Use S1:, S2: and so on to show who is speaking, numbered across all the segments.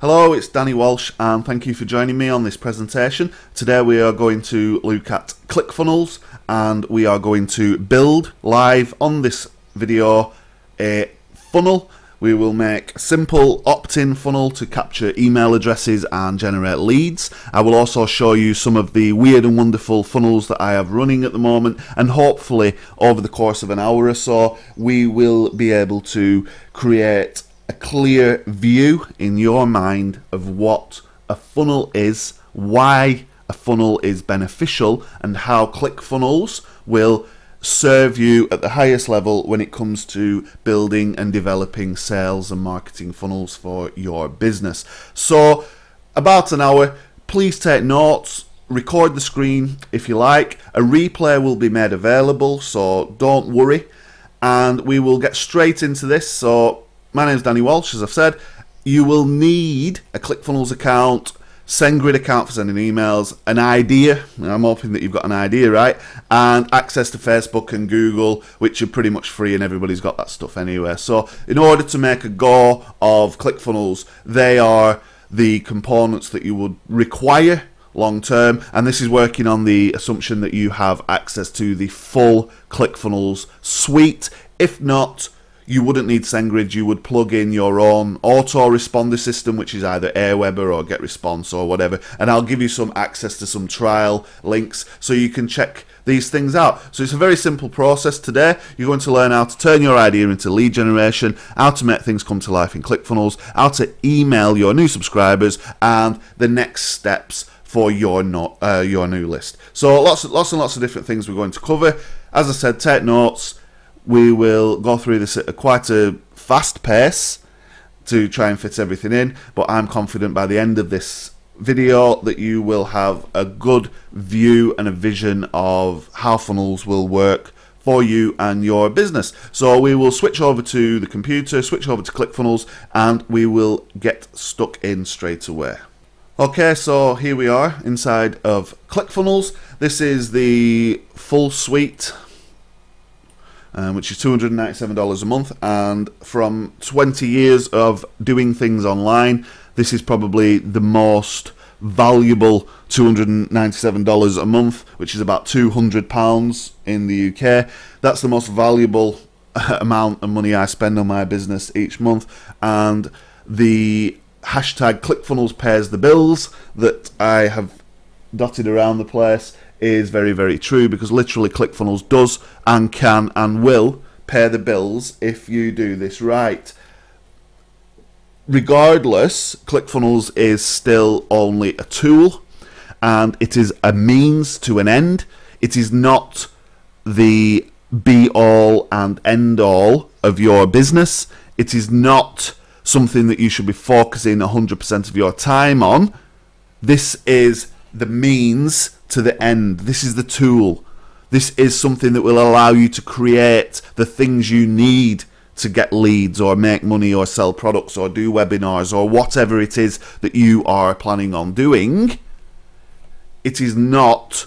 S1: Hello, it's Danny Walsh and thank you for joining me on this presentation. Today we are going to look at ClickFunnels and we are going to build live on this video a funnel. We will make a simple opt-in funnel to capture email addresses and generate leads. I will also show you some of the weird and wonderful funnels that I have running at the moment, and hopefully over the course of an hour or so we will be able to create a clear view in your mind of what a funnel is, why a funnel is beneficial, and how ClickFunnels will serve you at the highest level when it comes to building and developing sales and marketing funnels for your business. So about an hour, please take notes, record the screen if you like. A replay will be made available, so don't worry, and we will get straight into this. So my name is Danny Walsh, as I've said. You will need a ClickFunnels account, SendGrid account for sending emails, an idea, I'm hoping that you've got an idea, right, and access to Facebook and Google, which are pretty much free and everybody's got that stuff anyway. So in order to make a go of ClickFunnels, they are the components that you would require long term, and this is working on the assumption that you have access to the full ClickFunnels suite. If not, you wouldn't need SendGrid, you would plug in your own autoresponder system, which is either Aweber or GetResponse or whatever, and I'll give you some access to some trial links so you can check these things out. So it's a very simple process. Today you're going to learn how to turn your idea into lead generation, how to make things come to life in ClickFunnels, how to email your new subscribers, and the next steps for your new list. So lots and lots of different things we're going to cover. As I said, take notes. We will go through this at quite a fast pace to try and fit everything in, but I'm confident by the end of this video that you will have a good view and a vision of how funnels will work for you and your business. So we will switch over to the computer, switch over to ClickFunnels, and we will get stuck in straight away. Okay, so here we are inside of ClickFunnels. This is the full suite, which is $297 a month, and from 20 years of doing things online, this is probably the most valuable $297 a month, which is about £200 in the UK. That's the most valuable amount of money I spend on my business each month, and the hashtag ClickFunnels pays the bills that I have dotted around the place is very, very true, because literally ClickFunnels does and can and will pay the bills if you do this right. Regardless, ClickFunnels is still only a tool, and it is a means to an end. It is not the be-all and end-all of your business. It is not something that you should be focusing 100% of your time on. This is the means to the end. This is the tool. This is something that will allow you to create the things you need to get leads or make money or sell products or do webinars or whatever it is that you are planning on doing. It is not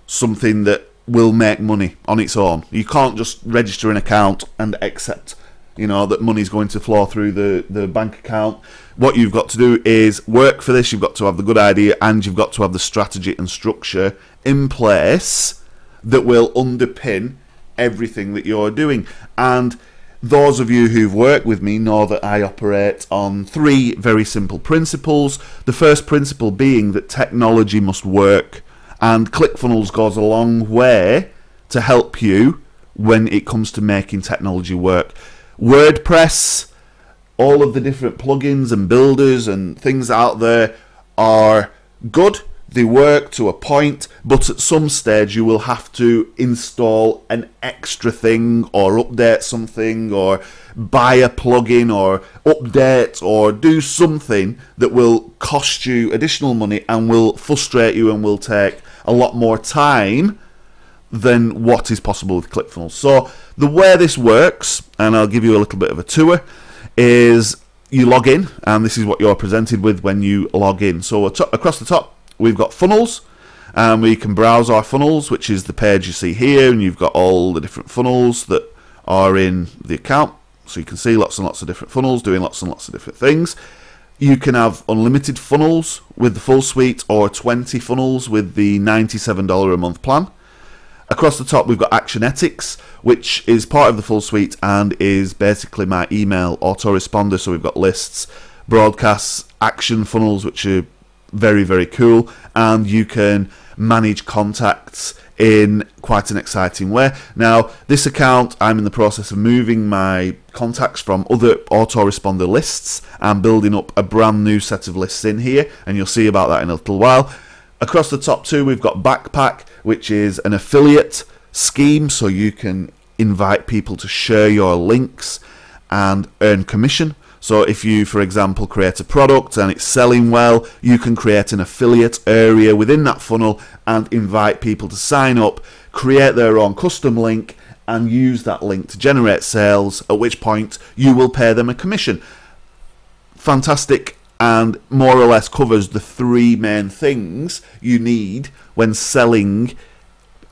S1: something that will make money on its own. You can't just register an account and accept, you know, that money's going to flow through the bank account. What you've got to do is work for this. You've got to have the good idea, and you've got to have the strategy and structure in place that will underpin everything that you're doing. And those of you who've worked with me know that I operate on three very simple principles. The first principle being that technology must work, and ClickFunnels goes a long way to help you when it comes to making technology work. WordPress, all of the different plugins and builders and things out there are good. They work to a point, but at some stage you will have to install an extra thing or update something or buy a plugin or update or do something that will cost you additional money and will frustrate you and will take a lot more time than what is possible with ClickFunnels. So the way this works, and I'll give you a little bit of a tour, is you log in, and this is what you're presented with when you log in. So across the top we've got funnels, and we can browse our funnels, which is the page you see here, and you've got all the different funnels that are in the account. So you can see lots and lots of different funnels doing lots and lots of different things. You can have unlimited funnels with the full suite or 20 funnels with the $97 a month plan. Across the top we've got Actionetics, which is part of the full suite and is basically my email autoresponder. So we've got lists, broadcasts, action funnels, which are very, very cool, and you can manage contacts in quite an exciting way. Now, this account, I'm in the process of moving my contacts from other autoresponder lists and building up a brand new set of lists in here, and you'll see about that in a little while. Across the top two, we've got Backpack, which is an affiliate scheme, so you can invite people to share your links and earn commission. So if you, for example, create a product and it's selling well, you can create an affiliate area within that funnel and invite people to sign up, create their own custom link, and use that link to generate sales, at which point you will pay them a commission. Fantastic, and more or less covers the three main things you need when selling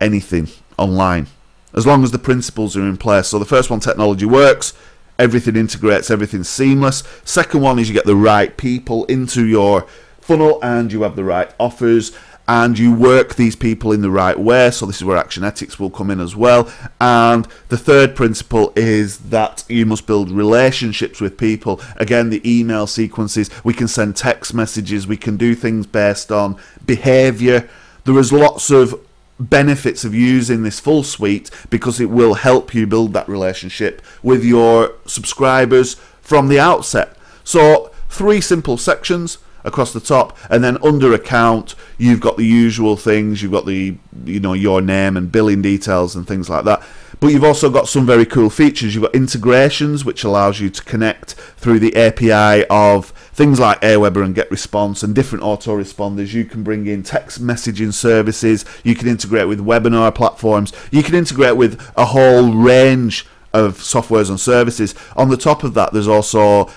S1: anything online, as long as the principles are in place. So the first one, technology works. Everything integrates, everything's seamless. Second one is you get the right people into your funnel and you have the right offers and you work these people in the right way. So this is where Actionetics will come in as well. And the third principle is that you must build relationships with people. Again, the email sequences, we can send text messages, we can do things based on behavior. There is lots of benefits of using this full suite because it will help you build that relationship with your subscribers from the outset. So 3 simple sections across the top, and then under account you've got the usual things. You've got the, you know, your name and billing details and things like that, but you've also got some very cool features. You've got integrations, which allows you to connect through the API of things like Aweber and GetResponse and different autoresponders. You can bring in text messaging services, you can integrate with webinar platforms, you can integrate with a whole range of softwares and services. On the top of that, there's also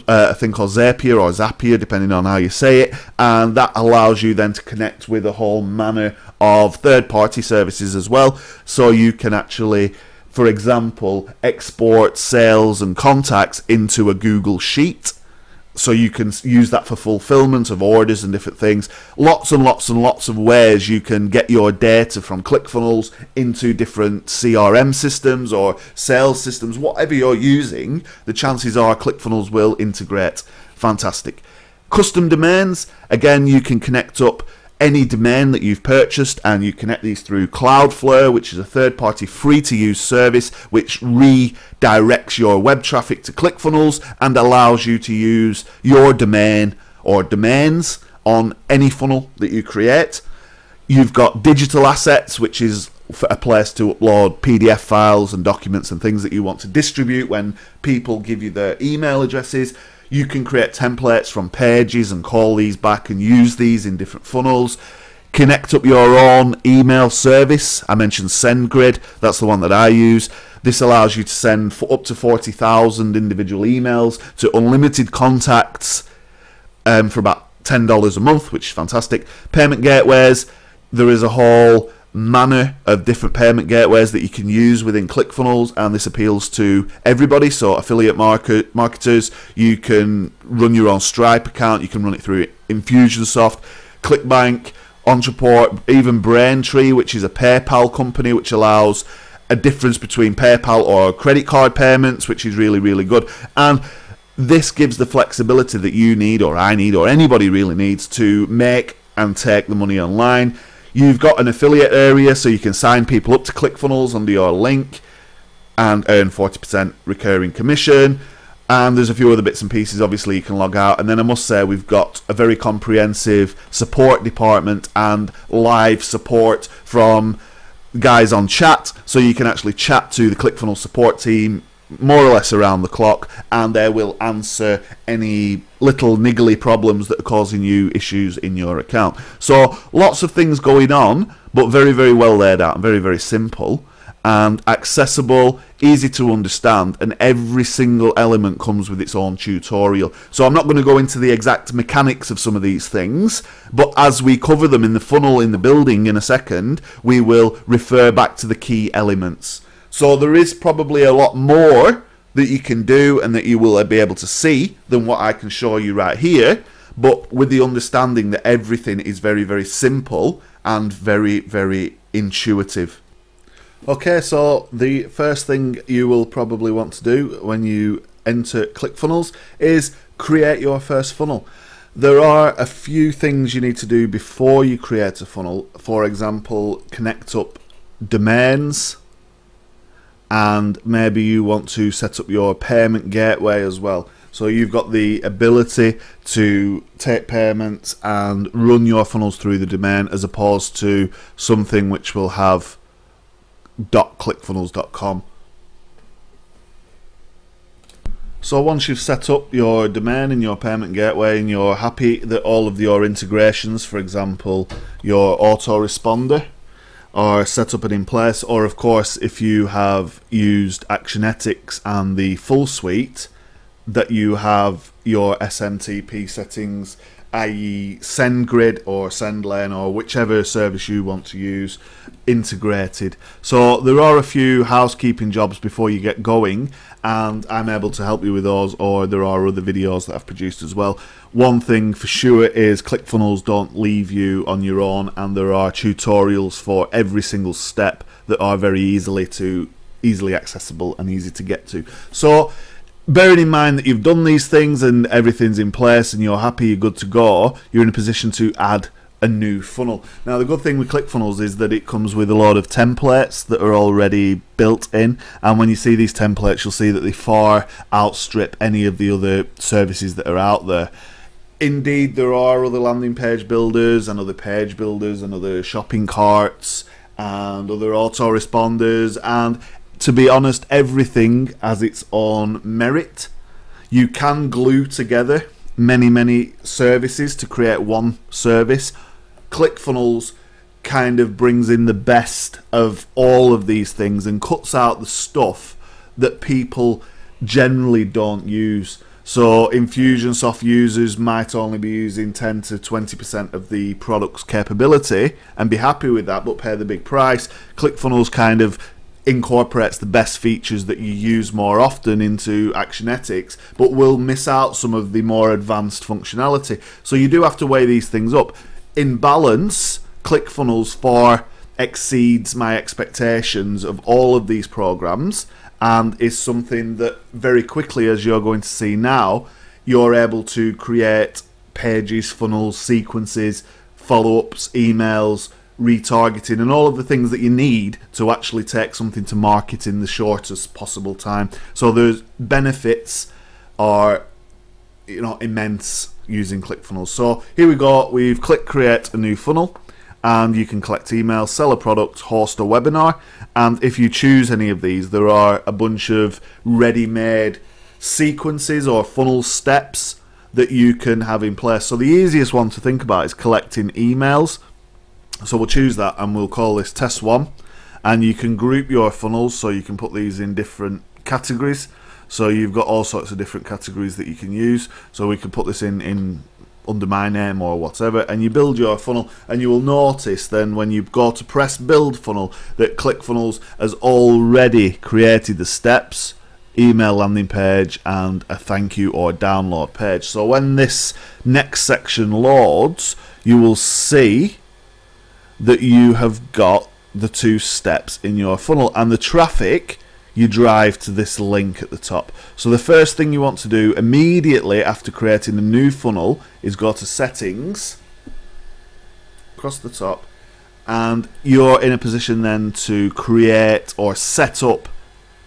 S1: a thing called Zapier or Zapier, depending on how you say it, and that allows you then to connect with a whole manner of third-party services as well. So you can actually, for example, export sales and contacts into a Google Sheet. So you can use that for fulfillment of orders and different things. Lots and lots and lots of ways you can get your data from ClickFunnels into different CRM systems or sales systems. Whatever you're using, the chances are ClickFunnels will integrate. Fantastic. Custom domains, again, you can connect up any domain that you've purchased, and you connect these through Cloudflare, which is a third-party free-to-use service which redirects your web traffic to ClickFunnels and allows you to use your domain or domains on any funnel that you create. You've got digital assets, which is a place to upload PDF files and documents and things that you want to distribute when people give you their email addresses. You can create templates from pages and call these back and use these in different funnels. Connect up your own email service. I mentioned SendGrid. That's the one that I use. This allows you to send up to 40,000 individual emails to unlimited contacts for about $10 a month, which is fantastic. Payment gateways. There is a whole manner of different payment gateways that you can use within ClickFunnels, and this appeals to everybody. So affiliate marketers, you can run your own Stripe account, you can run it through Infusionsoft, ClickBank, Ontraport, even Braintree, which is a PayPal company, which allows a difference between PayPal or credit card payments, which is really, really good. And this gives the flexibility that you need, or I need, or anybody really needs, to make and take the money online. You've got an affiliate area, so you can sign people up to ClickFunnels under your link and earn 40% recurring commission. And there's a few other bits and pieces, obviously, you can log out. And then I must say, we've got a very comprehensive support department and live support from guys on chat, so you can actually chat to the ClickFunnels support team more or less around the clock, and they will answer any little niggly problems that are causing you issues in your account. So lots of things going on, but very, very well laid out and very, very simple and accessible, easy to understand, and every single element comes with its own tutorial. So I'm not going to go into the exact mechanics of some of these things, but as we cover them in the funnel, in the building in a second, we will refer back to the key elements. So there is probably a lot more that you can do and that you will be able to see than what I can show you right here, but with the understanding that everything is very, very simple and very, very intuitive. Okay, so the first thing you will probably want to do when you enter ClickFunnels is create your first funnel. There are a few things you need to do before you create a funnel. For example, connect up domains, and maybe you want to set up your payment gateway as well. So you've got the ability to take payments and run your funnels through the domain, as opposed to something which will have .clickfunnels.com. So once you've set up your domain and your payment gateway and you're happy that all of your integrations, for example your autoresponder, are set up and in place, or of course if you have used Actionetics and the full suite, that you have your SMTP settings, i.e. SendGrid or SendLane or whichever service you want to use, integrated. So there are a few housekeeping jobs before you get going, and I'm able to help you with those, or there are other videos that I've produced as well. One thing for sure is ClickFunnels don't leave you on your own, and there are tutorials for every single step that are very easily accessible and easy to get to. So bearing in mind that you've done these things and everything's in place and you're happy, you're good to go, you're in a position to add a new funnel. Now the good thing with ClickFunnels is that it comes with a lot of templates that are already built in, and when you see these templates you'll see that they far outstrip any of the other services that are out there. Indeed, there are other landing page builders and other page builders and other shopping carts and other autoresponders, and to be honest, everything has its own merit. You can glue together many services to create one service. ClickFunnels kind of brings in the best of all of these things and cuts out the stuff that people generally don't use. So Infusionsoft users might only be using 10 to 20% of the product's capability and be happy with that, but pay the big price. ClickFunnels kind of incorporates the best features that you use more often into Actionetics, but will miss out some of the more advanced functionality. So you do have to weigh these things up. In balance, ClickFunnels far exceeds my expectations of all of these programs, and is something that very quickly, as you're going to see now, you're able to create pages, funnels, sequences, follow-ups, emails, retargeting, and all of the things that you need to actually take something to market in the shortest possible time. So those benefits are, you know, immense using ClickFunnels. So here we go, we've clicked create a new funnel, and you can collect emails, sell a product, host a webinar, and if you choose any of these, there are a bunch of ready-made sequences or funnel steps that you can have in place. So the easiest one to think about is collecting emails. So we'll choose that and we'll call this test 1, and you can group your funnels, so you can put these in different categories. So you've got all sorts of different categories that you can use. So we can put this in under my name or whatever, and you build your funnel, and you will notice then when you go to press build funnel that ClickFunnels has already created the steps, email landing page and a thank you or download page. So when this next section loads, you will see that you have got the 2 steps in your funnel, and the traffic you drive to this link at the top. So the first thing you want to do immediately after creating a new funnel is go to settings across the top, and you're in a position then to create or set up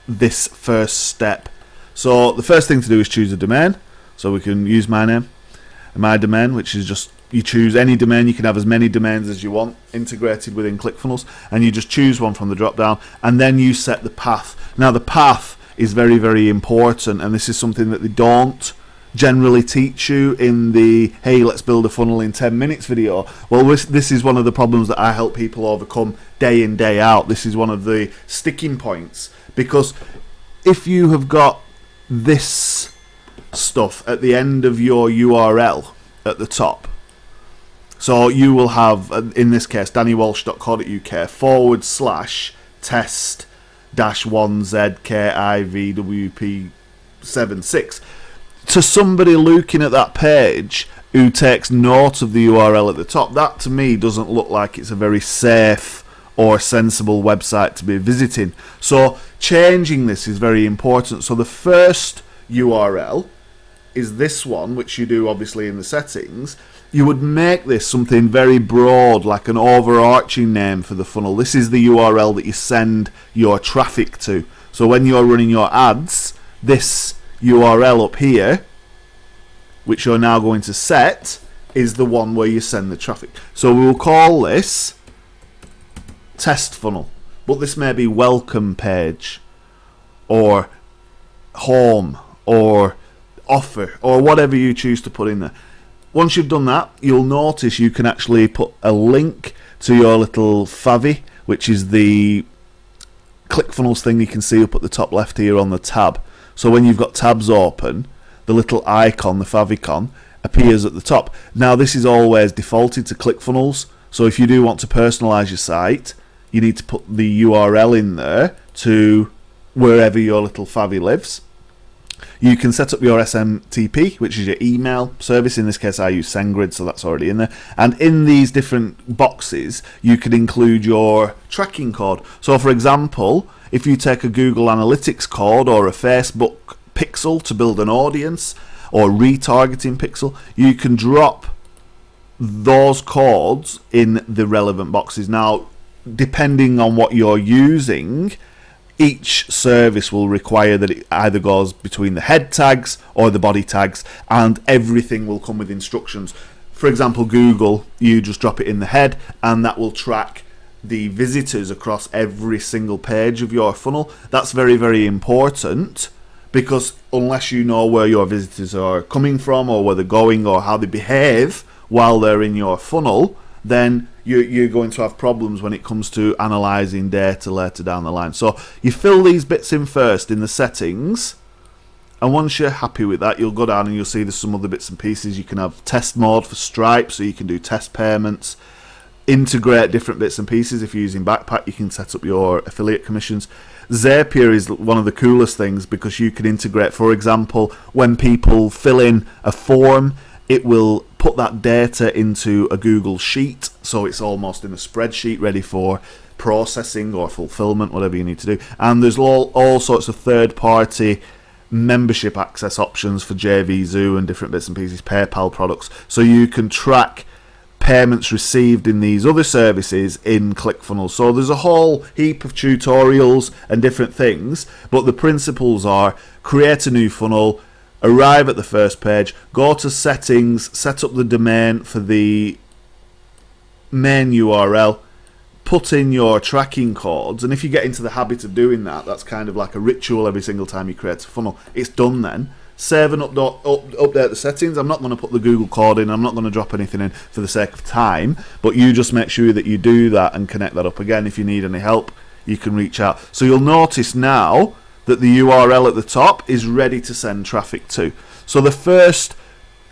S1: this first step. So the first thing to do is choose a domain. So we can use my name and my domain, which is just, you choose any domain. You can have as many domains as you want integrated within ClickFunnels, and you just choose one from the drop down, and then you set the path. Now the path is very important, and this is something that they don't generally teach you in the hey let's build a funnel in 10 minutes video. Well, this is one of the problems that I help people overcome day in day out. This is one of the sticking points, because if you have got this stuff at the end of your URL at the top, so you will have, in this case, dannywalsh.co.uk /test-1zkivwp 876. To somebody looking at that page who takes note of the URL at the top, that to me doesn't look like it's a very safe or sensible website to be visiting. So changing this is very important. So the first URL is this one, which you do obviously in the settings. You would make this something very broad, like an overarching name for the funnel. This is the URL that you send your traffic to. So when you're running your ads, this URL up here, which you're now going to set, is the one where you send the traffic. So we'll call this test funnel, but this may be welcome page or home or offer or whatever you choose to put in there. Once you've done that, you'll notice you can actually put a link to your little favy, which is the ClickFunnels thing you can see up at the top left here on the tab. So when you've got tabs open, the little icon, the favicon, appears at the top. Now this is always defaulted to ClickFunnels, so if you do want to personalize your site, you need to put the URL in there to wherever your little favy lives. You can set up your SMTP, which is your email service. In this case I use SendGrid, so that's already in there. And in these different boxes you can include your tracking code. So for example, if you take a Google Analytics code or a Facebook pixel to build an audience, or retargeting pixel, you can drop those codes in the relevant boxes. Now depending on what you're using, each service will require that it either goes between the head tags or the body tags, and everything will come with instructions. For example, Google, you just drop it in the head and that will track the visitors across every single page of your funnel. That's very, very important, because unless you know where your visitors are coming from or where they're going or how they behave while they're in your funnel, then you're going to have problems when it comes to analysing data later down the line. So you fill these bits in first in the settings, and once you're happy with that, you'll go down and you'll see there's some other bits and pieces. You can have test mode for Stripe, so you can do test payments, integrate different bits and pieces. If you're using Backpack, you can set up your affiliate commissions. Zapier is one of the coolest things because you can integrate, for example, when people fill in a form, it will put that data into a Google Sheet, so it's almost in a spreadsheet ready for processing or fulfillment, whatever you need to do. And there's all sorts of third-party membership access options for JVZoo and different bits and pieces, PayPal products, so you can track payments received in these other services in ClickFunnels. So there's a whole heap of tutorials and different things, but the principles are: create a new funnel, arrive at the first page, go to settings, set up the domain for the main URL, put in your tracking codes, and if you get into the habit of doing that, that's kind of like a ritual every single time you create a funnel, it's done then. Save and update the settings. I'm not going to put the Google code in, I'm not going to drop anything in for the sake of time, but you just make sure that you do that and connect that up. Again, if you need any help, you can reach out. So you'll notice now that the URL at the top is ready to send traffic to. So the first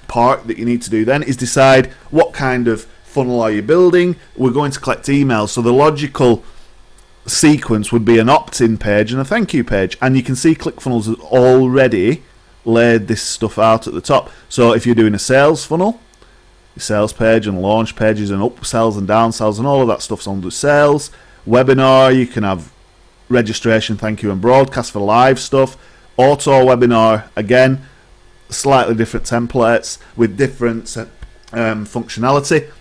S1: part that you need to do then is decide what kind of funnel are you building. We're going to collect emails, so the logical sequence would be an opt-in page and a thank you page, and you can see ClickFunnels has already laid this stuff out at the top. So if you're doing a sales funnel, your sales page and launch pages and upsells and downsells and all of that stuff's under sales. Webinar, you can have registration, thank you, and broadcast for live stuff. Auto webinar, again, slightly different templates with different functionality,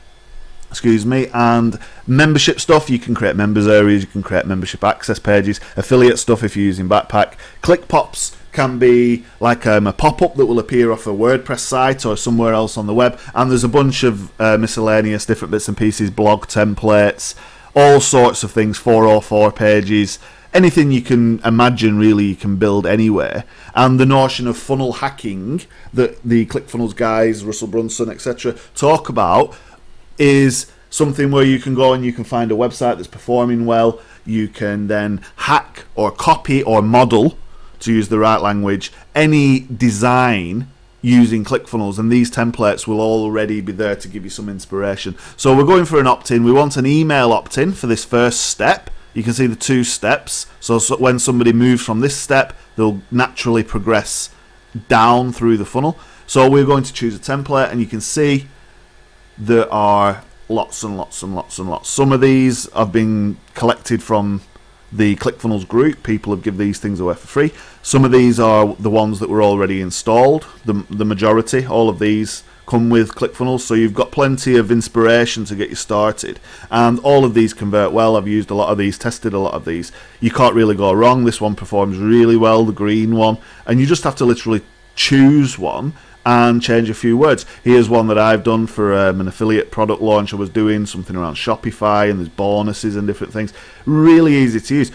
S1: excuse me. And membership stuff, you can create members areas, you can create membership access pages. Affiliate stuff, if you're using Backpack. Click pops can be like a pop-up that will appear off a WordPress site or somewhere else on the web, and there's a bunch of miscellaneous different bits and pieces, blog templates, all sorts of things, 404 pages, anything you can imagine really you can build anywhere. And the notion of funnel hacking that the ClickFunnels guys, Russell Brunson, etc. talk about is something where you can go and you can find a website that's performing well, you can then hack or copy or model, to use the right language, any design using ClickFunnels, and these templates will already be there to give you some inspiration. So we're going for an opt-in. We want an email opt-in for this first step. You can see the two steps, so when somebody moves from this step, they'll naturally progress down through the funnel. So we're going to choose a template, and you can see there are lots and lots and lots and lots. Some of these have been collected from the ClickFunnels group. People have given these things away for free. Some of these are the ones that were already installed. The majority, all of these, come with ClickFunnels, so you've got plenty of inspiration to get you started, and all of these convert well. I've used a lot of these, tested a lot of these. You can't really go wrong. This one performs really well, the green one, and you just have to literally choose one and change a few words. Here's one that I've done for an affiliate product launch. I was doing something around Shopify, and there's bonuses and different things. Really easy to use,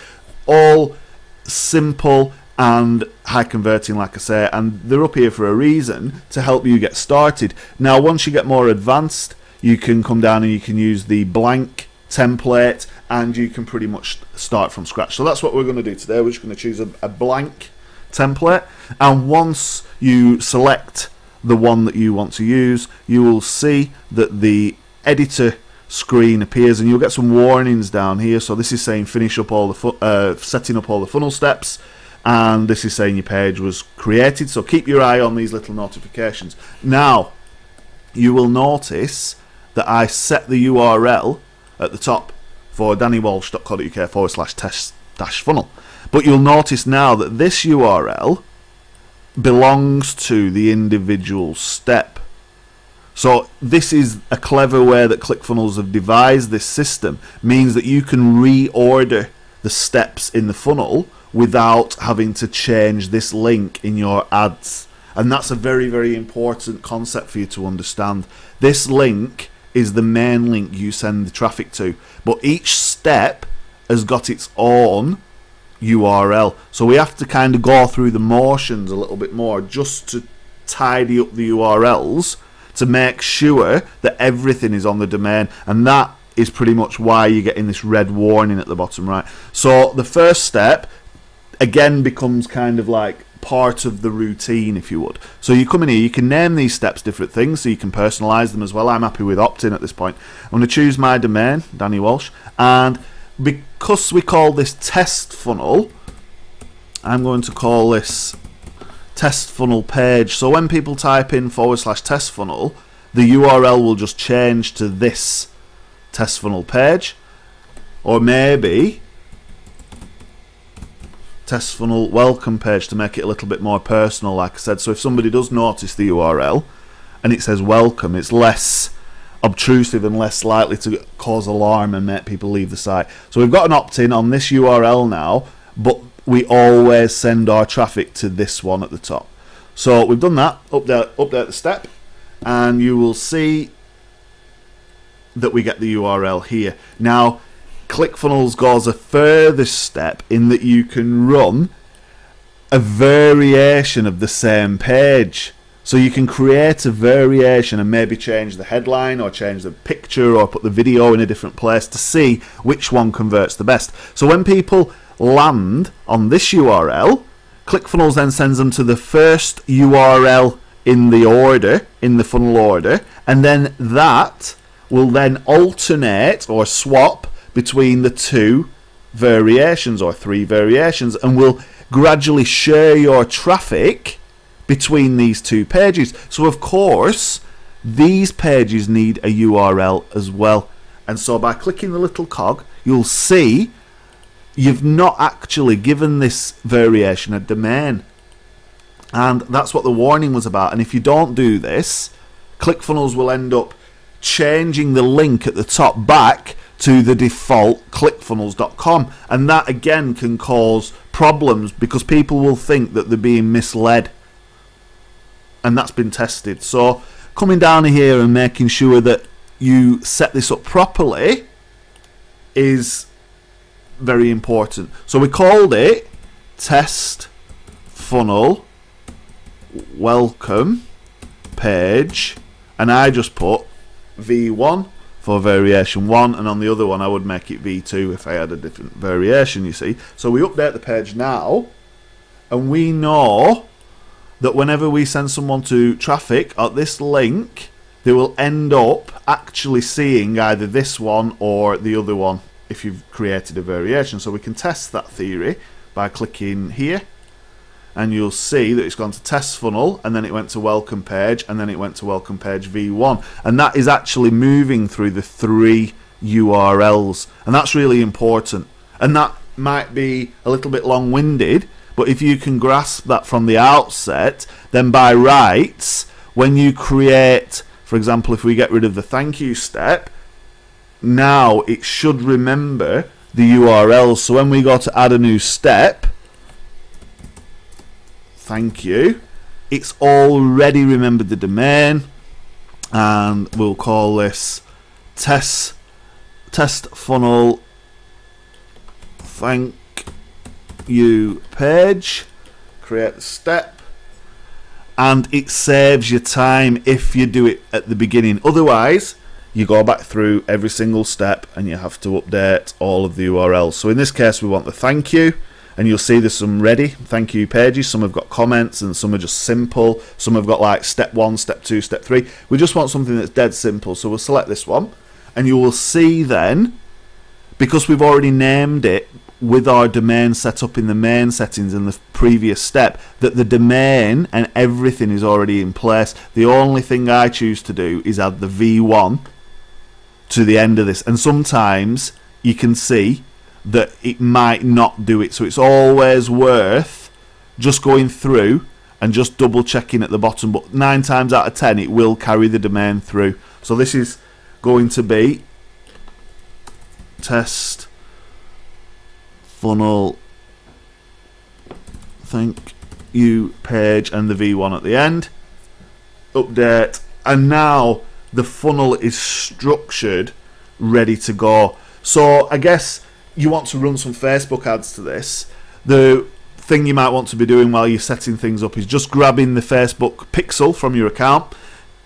S1: all simple and high converting, like I say, and they're up here for a reason, to help you get started. Now once you get more advanced, you can come down and you can use the blank template, and you can pretty much start from scratch. So that's what we're going to do today. We're just going to choose a blank template, and once you select the one that you want to use, you will see that the editor screen appears, and you'll get some warnings down here. So this is saying finish up all the setting up all the funnel steps, and this is saying your page was created. So keep your eye on these little notifications. Now you will notice that I set the URL at the top for dannywalsh.co.uk/test-funnel, but you'll notice now that this URL belongs to the individual step. So this is a clever way that ClickFunnels have devised. This system means that you can reorder the steps in the funnel without having to change this link in your ads, and that's a very, very important concept for you to understand. This link is the main link you send the traffic to, but each step has got its own URL, so we have to kind of go through the motions a little bit more just to tidy up the URLs to make sure that everything is on the domain, and that is pretty much why you're getting this red warning at the bottom right. So the first step again becomes kind of like part of the routine, if you would. So you come in here, you can name these steps different things, so you can personalize them as well. I'm happy with opt-in at this point. I'm going to choose my domain, Danny Walsh, and because we call this test funnel, I'm going to call this test funnel page. So when people type in /test funnel, the URL will just change to this test funnel page, or maybe test funnel welcome page to make it a little bit more personal, like I said. So if somebody does notice the URL and it says welcome, it's less obtrusive and less likely to cause alarm and make people leave the site. So we've got an opt-in on this URL now, but we always send our traffic to this one at the top. So we've done that. Update the step, and you will see that we get the URL here. Now ClickFunnels goes a further step in that you can run a variation of the same page. So you can create a variation and maybe change the headline or change the picture or put the video in a different place to see which one converts the best. So when people land on this URL, ClickFunnels then sends them to the first URL in the order, in the funnel order, and then that will then alternate or swap between the two variations or three variations, and will gradually share your traffic between these two pages. So of course these pages need a URL as well, and so by clicking the little cog, you'll see you've not actually given this variation a domain, and that's what the warning was about. And if you don't do this, ClickFunnels will end up changing the link at the top back to the default clickfunnels.com, and that again can cause problems because people will think that they're being misled, and that's been tested. So coming down here and making sure that you set this up properly is very important. So we called it test funnel welcome page, and I just put V1 for variation 1, and on the other one I would make it V2 if I had a different variation, you see. So we update the page now, and we know that whenever we send someone to traffic at this link, they will end up actually seeing either this one or the other one if you've created a variation. So we can test that theory by clicking here, and you'll see that it's gone to test funnel, and then it went to welcome page, and then it went to welcome page v1, and that is actually moving through the 3 URLs, and that's really important. And that might be a little bit long-winded, but if you can grasp that from the outset, then by rights, when you create, for example, if we get rid of the thank you step, now it should remember the URLs. So when we go to add a new step, thank you, it's already remembered the domain, and we'll call this test funnel thank you page. Create the step, and it saves you time if you do it at the beginning. Otherwise, you go back through every single step and you have to update all of the URLs. So in this case, we want the thank you, and you'll see there's some ready thank you pages. Some have got comments and some are just simple. Some have got like step 1, step 2, step 3. We just want something that's dead simple, so we'll select this one, and you will see then, because we've already named it with our domain set up in the main settings in the previous step, that the domain and everything is already in place. The only thing I choose to do is add the v1 to the end of this, and sometimes you can see that it might not do it, so it's always worth just going through and just double checking at the bottom, but 9 times out of 10 it will carry the domain through. So this is going to be test funnel thank you page and the v1 at the end. Update, and now the funnel is structured, ready to go. So I guess you want to run some Facebook ads to this. The thing you might want to be doing while you're setting things up is just grabbing the Facebook pixel from your account,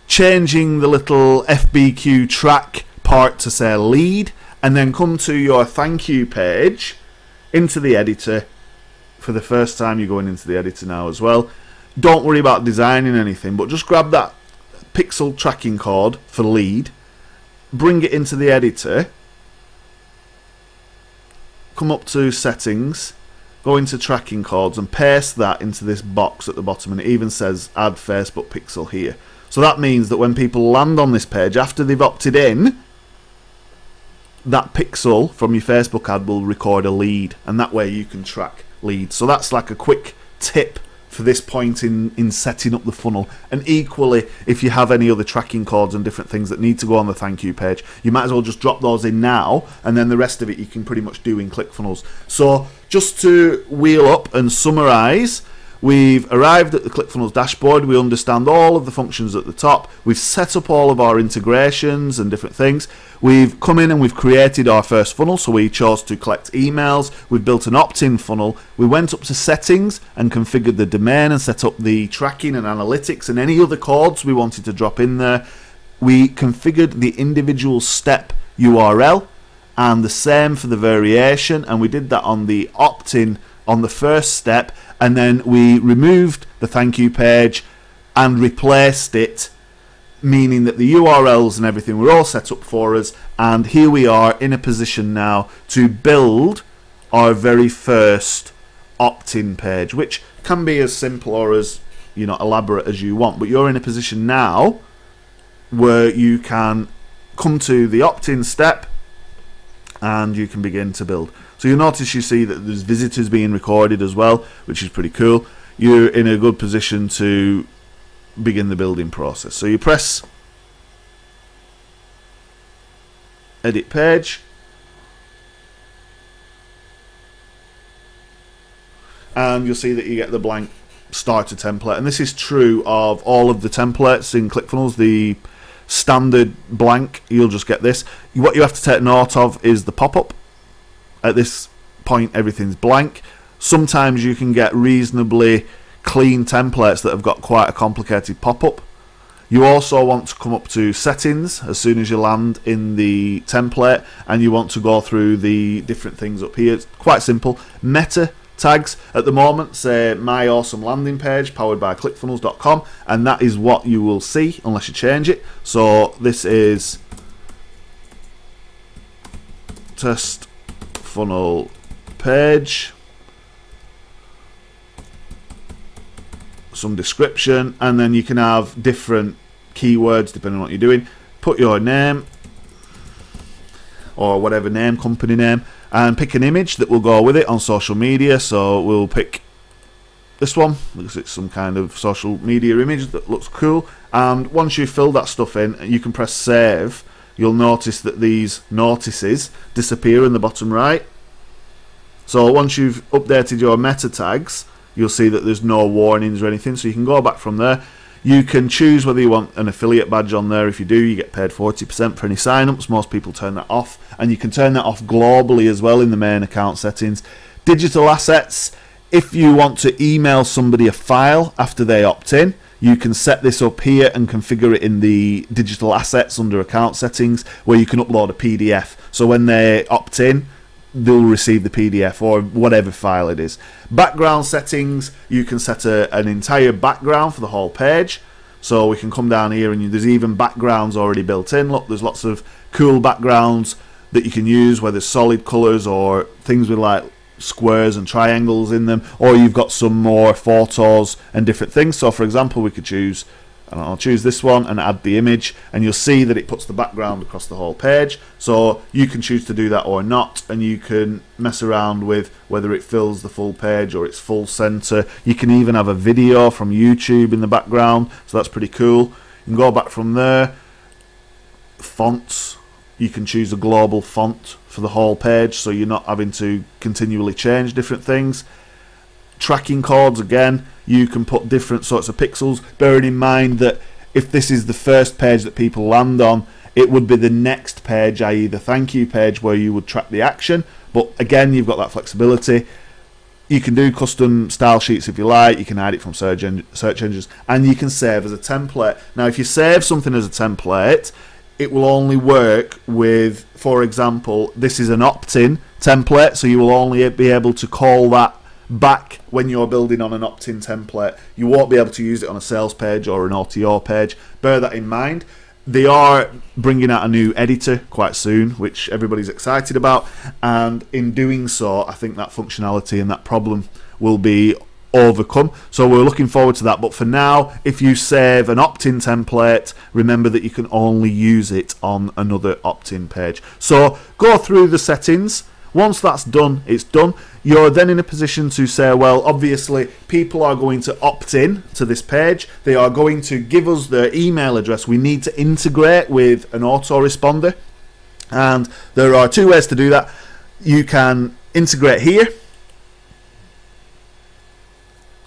S1: changing the little FBQ track part to say lead, and then come to your thank you page into the editor. For the first time, you're going into the editor now as well. Don't worry about designing anything, but just grab that pixel tracking code for lead, bring it into the editor, come up to settings, go into tracking codes, and paste that into this box at the bottom, and it even says add Facebook pixel here. So that means that when people land on this page after they've opted in, that pixel from your Facebook ad will record a lead, and that way you can track leads. So that's like a quick tip for this point in setting up the funnel. And equally, if you have any other tracking codes and different things that need to go on the thank you page, you might as well just drop those in now, and then the rest of it you can pretty much do in ClickFunnels. So just to wheel up and summarize, we've arrived at the ClickFunnels dashboard. We understand all of the functions at the top. We've set up all of our integrations and different things. We've come in and we've created our first funnel, so we chose to collect emails. We've built an opt-in funnel. We went up to settings and configured the domain and set up the tracking and analytics and any other codes we wanted to drop in there. We configured the individual step URL and the same for the variation, and we did that on the opt-in on the first step, and then we removed the thank you page and replaced it, meaning that the URLs and everything were all set up for us, and here we are in a position now to build our very first opt-in page, which can be as simple or as elaborate as you want, but you're in a position now where you can come to the opt-in step and you can begin to build. So you'll notice, you see that there's visitors being recorded as well, which is pretty cool. You're in a good position to begin the building process. So you press edit page, and you'll see that you get the blank starter template, and this is true of all of the templates in ClickFunnels. The standard blank, you'll just get this. What you have to take note of is the pop-up. At this point everything's blank. Sometimes you can get reasonably clean templates that have got quite a complicated pop-up. You also want to come up to settings as soon as you land in the template, and you want to go through the different things up here. It's quite simple. Meta tags at the moment say my awesome landing page powered by clickfunnels.com, and that is what you will see unless you change it. So this is test funnel page some description, and then you can have different keywords depending on what you're doing. Put your name or whatever name, company name, and pick an image that will go with it on social media. So we'll pick this one because it's some kind of social media image that looks cool. And once you've filled that stuff in, you can press save. You'll notice that these notices disappear in the bottom right. So once you've updated your meta tags, you'll see that there's no warnings or anything, so you can go back from there. You can choose whether you want an affiliate badge on there. If you do, you get paid 40% for any signups. Most people turn that off, and you can turn that off globally as well in the main account settings. Digital assets, if you want to email somebody a file after they opt in, you can set this up here and configure it in the digital assets under account settings, where you can upload a PDF. So when they opt in, they'll receive the PDF or whatever file it is. Background settings, you can set an entire background for the whole page. So we can come down here and there's even backgrounds already built in. Look, there's lots of cool backgrounds that you can use, whether solid colors or things with like squares and triangles in them, or you've got some more photos and different things. So for example, we could choose, and I'll choose this one and add the image, and you'll see that it puts the background across the whole page. So you can choose to do that or not, and you can mess around with whether it fills the full page or it's full center. You can even have a video from YouTube in the background, so that's pretty cool. You can go back from there. Fonts, you can choose a global font for the whole page, so you're not having to continually change different things. Tracking codes, again, you can put different sorts of pixels, bearing in mind that if this is the first page that people land on, it would be the next page, i.e. the thank you page, where you would track the action. But again, you've got that flexibility. You can do custom style sheets if you like. You can hide it from search engines, and you can save as a template. Now if you save something as a template, it will only work with, for example, this is an opt-in template, so you will only be able to call that back when you're building on an opt-in template. You won't be able to use it on a sales page or an OTO page. Bear that in mind. They are bringing out a new editor quite soon, which everybody's excited about, and in doing so, I think that functionality and that problem will be overcome. So we're looking forward to that. But for now, if you save an opt-in template, remember that you can only use it on another opt-in page. So go through the settings. Once that's done, it's done. You're then in a position to say, well, obviously people are going to opt in to this page. They are going to give us their email address. We need to integrate with an autoresponder, and there are two ways to do that. You can integrate here,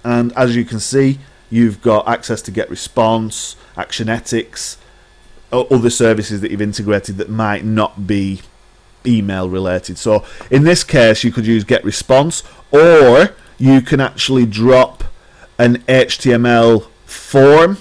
S1: and as you can see, you've got access to get response, Actionetics, other services that you've integrated that might not be email related. So in this case, you could use get response, or you can actually drop an HTML form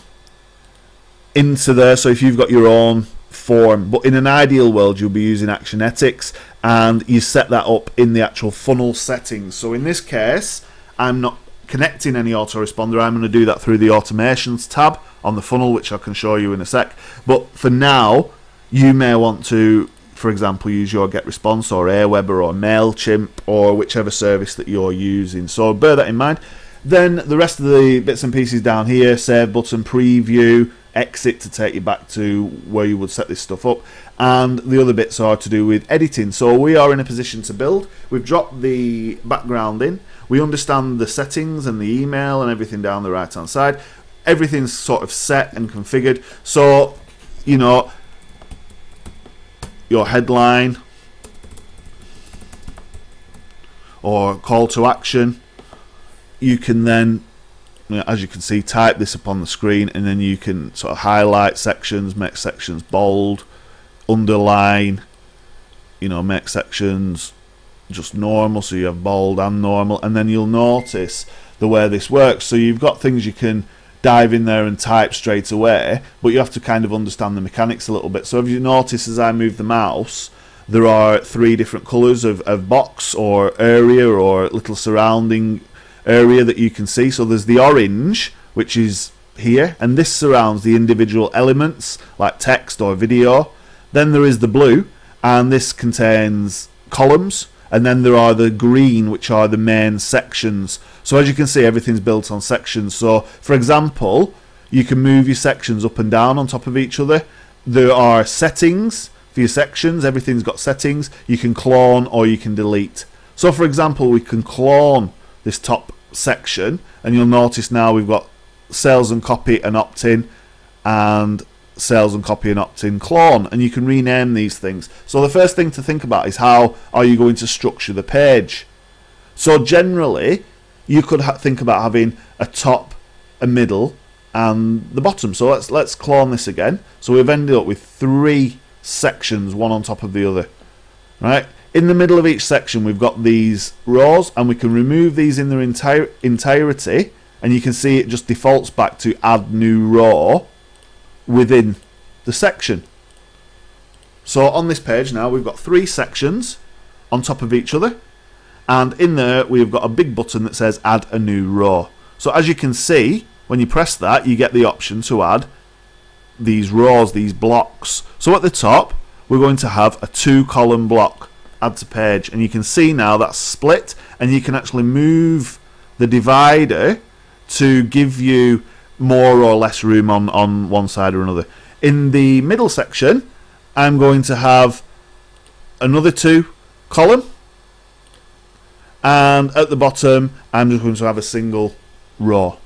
S1: into there. So if you've got your own form, but in an ideal world, you'll be using Actionetics, and you set that up in the actual funnel settings. So in this case, I'm not connecting any autoresponder. I'm going to do that through the automations tab on the funnel, which I can show you in a sec. But for now, you may want to, for example, use your get response or Aweber or MailChimp or whichever service that you're using. So bear that in mind. Then the rest of the bits and pieces down here, save button, preview, exit to take you back to where you would set this stuff up, and the other bits are to do with editing. So we are in a position to build. We've dropped the background in. We understand the settings and the email and everything down the right hand side. Everything's sort of set and configured. So, you know, your headline or call to action, you can then, you know, as you can see, type this up on the screen, and then you can sort of highlight sections, make sections bold, underline, you know, make sections just normal, so you have bold and normal, and then you'll notice the way this works. So you've got things you can dive in there and type straight away, but you have to kind of understand the mechanics a little bit. So if you notice, as I move the mouse, there are three different colors of box or area or little surrounding area that you can see. So there's the orange, which is here, and this surrounds the individual elements like text or video. Then there is the blue, and this contains columns, and then there are the green, which are the main sections. So as you can see, everything's built on sections. So for example, you can move your sections up and down on top of each other. There are settings for your sections. Everything's got settings. You can clone or you can delete. So for example, we can clone this top section, and you'll notice now we've got sales and copy and opt-in, and sales and copy and opt-in clone, and you can rename these things. So the first thing to think about is how are you going to structure the page. So generally you could think about having a top, a middle, and the bottom. So let's clone this again. So we've ended up with 3 sections, one on top of the other, right? In the middle of each section we've got these rows, and we can remove these in their entirety, and you can see it just defaults back to add new row within the section. So on this page now we've got 3 sections on top of each other, and in there we've got a big button that says add a new row. So as you can see, when you press that, you get the option to add these rows, these blocks. So at the top we're going to have a 2-column block, add to page, and you can see now that's split, and you can actually move the divider to give you more or less room on one side or another. In the middle section I'm going to have another 2-column, and at the bottom I'm just going to have a single row.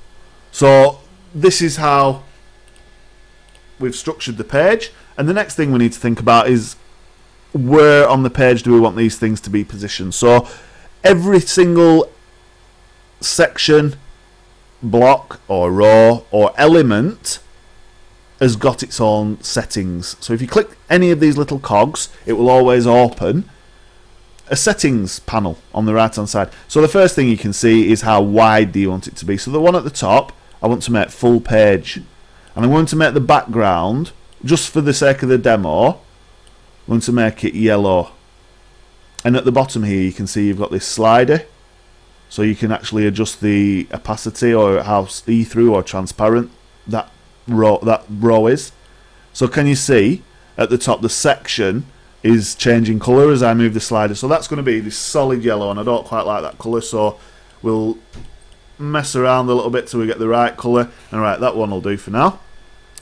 S1: So this is how we've structured the page, and the next thing we need to think about is where on the page do we want these things to be positioned. So every single section, block or row or element has got its own settings. So if you click any of these little cogs, it will always open a settings panel on the right hand side. So the first thing you can see is how wide do you want it to be. So the one at the top I want to make full page, and I'm going to make the background, just for the sake of the demo, I'm going to make it yellow. And at the bottom here you can see you've got this slider, so you can actually adjust the opacity or how see-through or transparent that row is. So can you see at the top the section is changing colour as I move the slider? So that's going to be this solid yellow, and I don't quite like that colour, so we'll mess around a little bit till we get the right colour. And right, that one will do for now.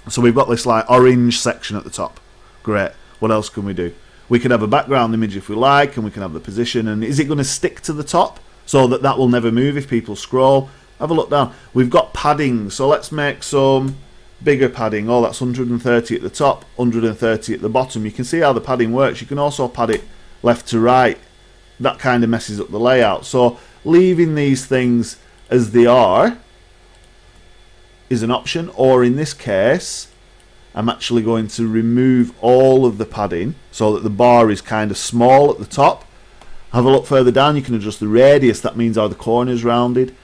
S1: So we've got this like orange section at the top. Great. What else can we do? We could have a background image if we like, and we can have the position. And is it going to stick to the top so that that will never move if people scroll? Have a look down. We've got padding, so let's make some bigger padding. Oh, that's 130 at the top, 130 at the bottom. You can see how the padding works. You can also pad it left to right. That kind of messes up the layout. So leaving these things as they are is an option, or in this case I'm actually going to remove all of the padding so that the bar is kind of small at the top. Have a look further down, you can adjust the radius, that means are the corners rounded,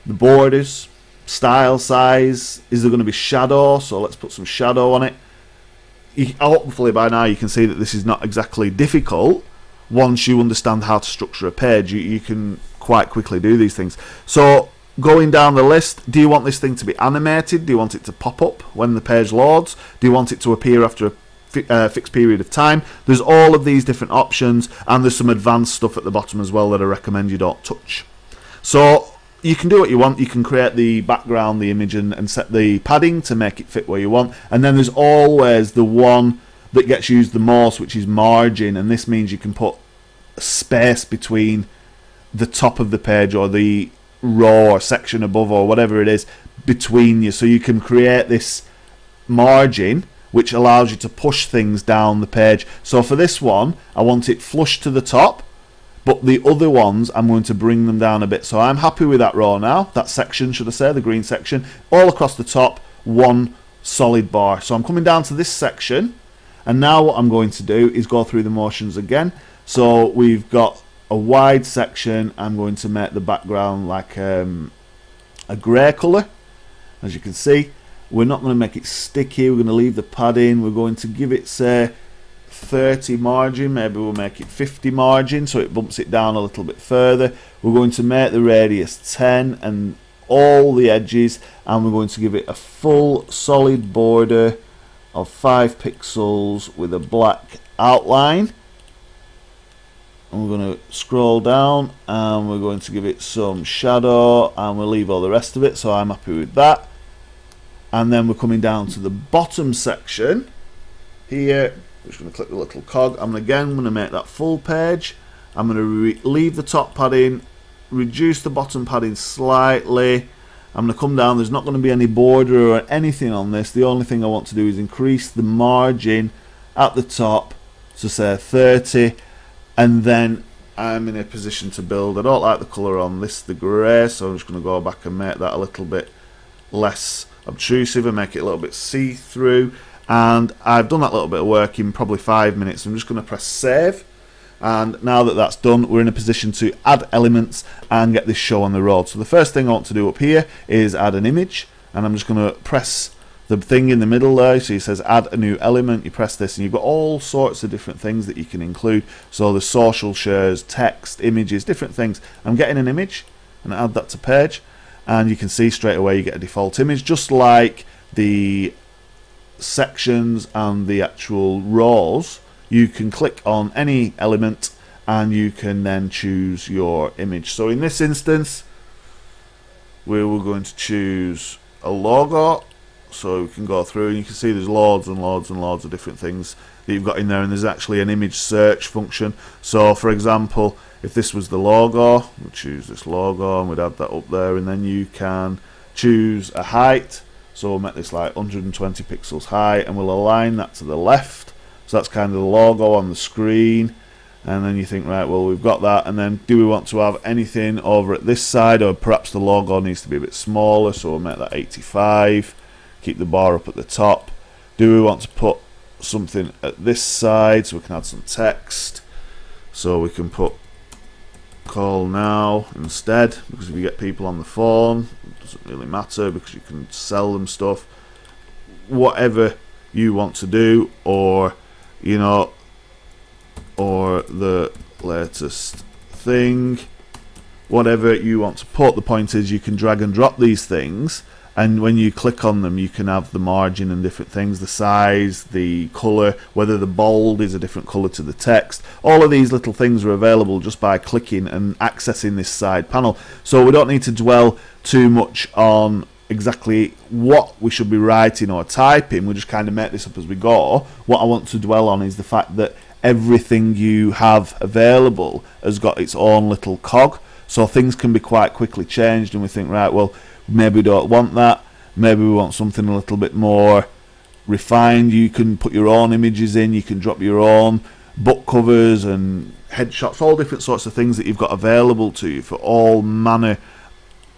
S1: the borders, style size, is there going to be shadow, so let's put some shadow on it. Hopefully by now you can see that this is not exactly difficult. Once you understand how to structure a page, you can quite quickly do these things. So going down the list, do you want this thing to be animated? Do you want it to pop up when the page loads? Do you want it to appear after a fixed period of time? There's all of these different options, and there's some advanced stuff at the bottom as well that I recommend you don't touch. So you can do what you want. You can create the background, the image, and set the padding to make it fit where you want. And then there's always the one that gets used the most, which is margin, and this means you can put space between the top of the page or the row or section above or whatever it is between you, so you can create this margin which allows you to push things down the page. So for this one I want it flush to the top, but the other ones I'm going to bring them down a bit. So I'm happy with that row now, that section should I say, the green section, all across the top, one solid bar. So I'm coming down to this section, and now what I'm going to do is go through the motions again. So we've got a wide section. I'm going to make the background like a grey colour. As you can see, we're not going to make it sticky, we're going to leave the padding. We're going to give it, say, 30 margin, maybe we'll make it 50 margin so it bumps it down a little bit further. We're going to make the radius 10 and all the edges, and we're going to give it a full solid border of 5 pixels with a black outline. and we're going to scroll down and we're going to give it some shadow, and we'll leave all the rest of it, so I'm happy with that. And then we're coming down to the bottom section here. I'm just going to click the little cog. I'm again going to make that full page. I'm going to leave the top padding, reduce the bottom padding slightly. I'm going to come down. There's not going to be any border or anything on this. The only thing I want to do is increase the margin at the top to say 30, and then I'm in a position to build. I don't like the colour on this, the grey, so I'm just going to go back and make that a little bit less obtrusive and make it a little bit see-through. And I've done that little bit of work in probably 5 minutes. I'm just going to press save, and now that that's done, we're in a position to add elements and get this show on the road. So the first thing I want to do up here is add an image, and I'm just going to press the thing in the middle there. So it says add a new element. You press this and you've got all sorts of different things that you can include. So the social shares, text, images, different things. I'm getting an image and add that to page, and you can see straight away you get a default image, just like the sections and the actual rows. You can click on any element and you can then choose your image. So in this instance we were going to choose a logo, so we can go through and you can see there's loads and loads and loads of different things that you've got in there, and there's actually an image search function. So for example, if this was the logo, we'll choose this logo and we'd add that up there, and then you can choose a height. So we'll make this like 120 pixels high, and we'll align that to the left. So that's kind of the logo on the screen. And then you think, right, well, we've got that, and then do we want to have anything over at this side, or perhaps the logo needs to be a bit smaller, so we'll make that 85, keep the bar up at the top. Do we want to put something at this side, so we can add some text? So we can put call now instead, because if you get people on the phone, it doesn't really matter because you can sell them stuff. Whatever you want to do, or you know, or the latest thing, whatever you want to put. The point is you can drag and drop these things, and when you click on them you can have the margin and different things, the size, the colour, whether the bold is a different colour to the text. All of these little things are available just by clicking and accessing this side panel. So we don't need to dwell too much on exactly what we should be writing or typing. We just kind of make this up as we go. What I want to dwell on is the fact that everything you have available has got its own little cog, so things can be quite quickly changed, and we think, right, well, maybe we don't want that, maybe we want something a little bit more refined. You can put your own images in, you can drop your own book covers and headshots, all different sorts of things that you've got available to you for all manner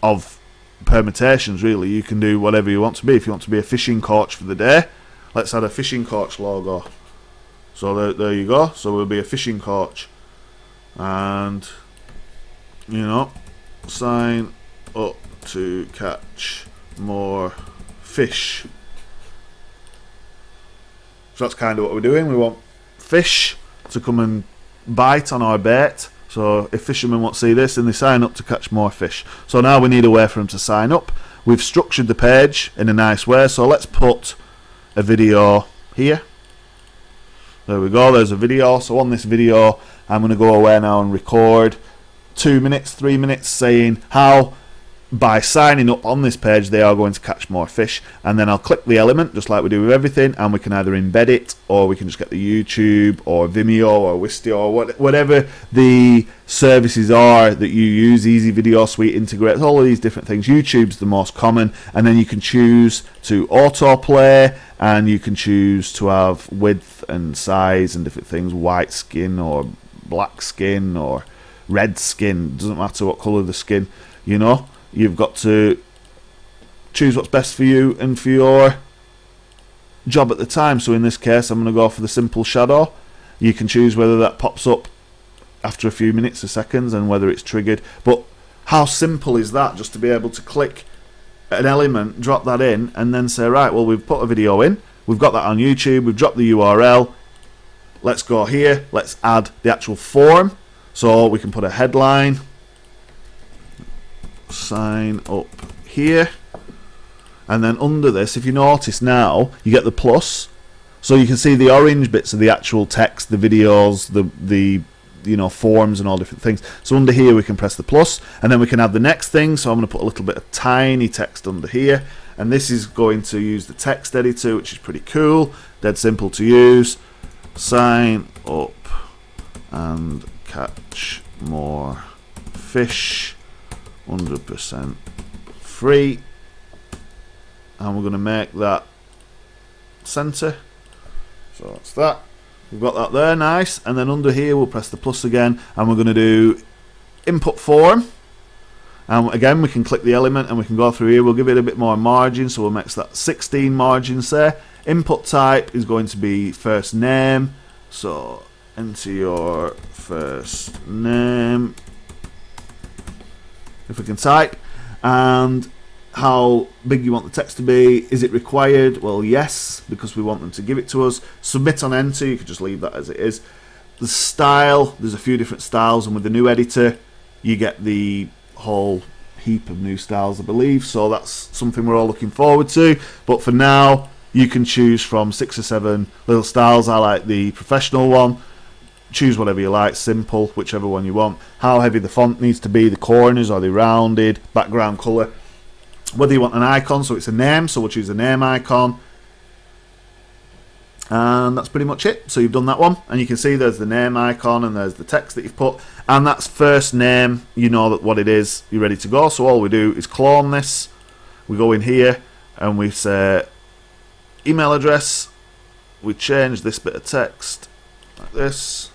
S1: of permutations. Really, you can do whatever you want to be. If you want to be a fishing coach for the day, let's add a fishing coach logo. So there you go. So we'll be a fishing coach, and you know, sign up to catch more fish. So that's kind of what we're doing. We want fish to come and bite on our bait. So if fishermen want to see this, then they sign up to catch more fish. So now we need a way for them to sign up. We've structured the page in a nice way, so let's put a video here. There we go, there's a video. So on this video I'm going to go away now and record 2 minutes, 3 minutes saying how by signing up on this page they are going to catch more fish, and then I'll click the element just like we do with everything, and we can either embed it, or we can just get the YouTube or Vimeo or Wistia or whatever the services are that you use. Easy Video Suite integrates all of these different things. YouTube's the most common, and then you can choose to autoplay, and you can choose to have width and size and different things, white skin or black skin or red skin, doesn't matter what colour the skin, you know. You've got to choose what's best for you and for your job at the time. So in this case I'm going to go for the simple shadow. You can choose whether that pops up after a few minutes or seconds and whether it's triggered. But how simple is that, just to be able to click an element, drop that in, and then say, right, well, we've put a video in, we've got that on YouTube, we've dropped the URL, let's go here, let's add the actual form. So we can put a headline, sign up here, and then under this, if you notice now, you get the plus, so you can see the orange bits of the actual text, the videos, the you know, forms and all different things. So under here we can press the plus, and then we can add the next thing. So I'm going to put a little bit of tiny text under here, and this is going to use the text editor, which is pretty cool, dead simple to use. Sign up and catch more fish, 100% free, and we're going to make that center. So that's that. We've got that there, nice. And then under here we'll press the plus again, and we're going to do input form. And again, we can click the element and we can go through here. We'll give it a bit more margin, so we'll make that 16 margins there. Input type is going to be first name, so enter your first name if we can type. And how big you want the text to be. Is it required? Well, yes, because we want them to give it to us. Submit on enter, you could just leave that as it is. The style, there's a few different styles, and with the new editor you get the whole heap of new styles, I believe, so that's something we're all looking forward to. But for now, you can choose from 6 or 7 little styles. I like the professional one. Choose whatever you like, simple, whichever one you want. How heavy the font needs to be, the corners, are they rounded, background colour. Whether you want an icon, so it's a name, so we'll choose a name icon. And that's pretty much it. So you've done that one, and you can see there's the name icon and there's the text that you've put, and that's first name. You know that what it is, you're ready to go. So all we do is clone this. We go in here and we say email address. We change this bit of text like this.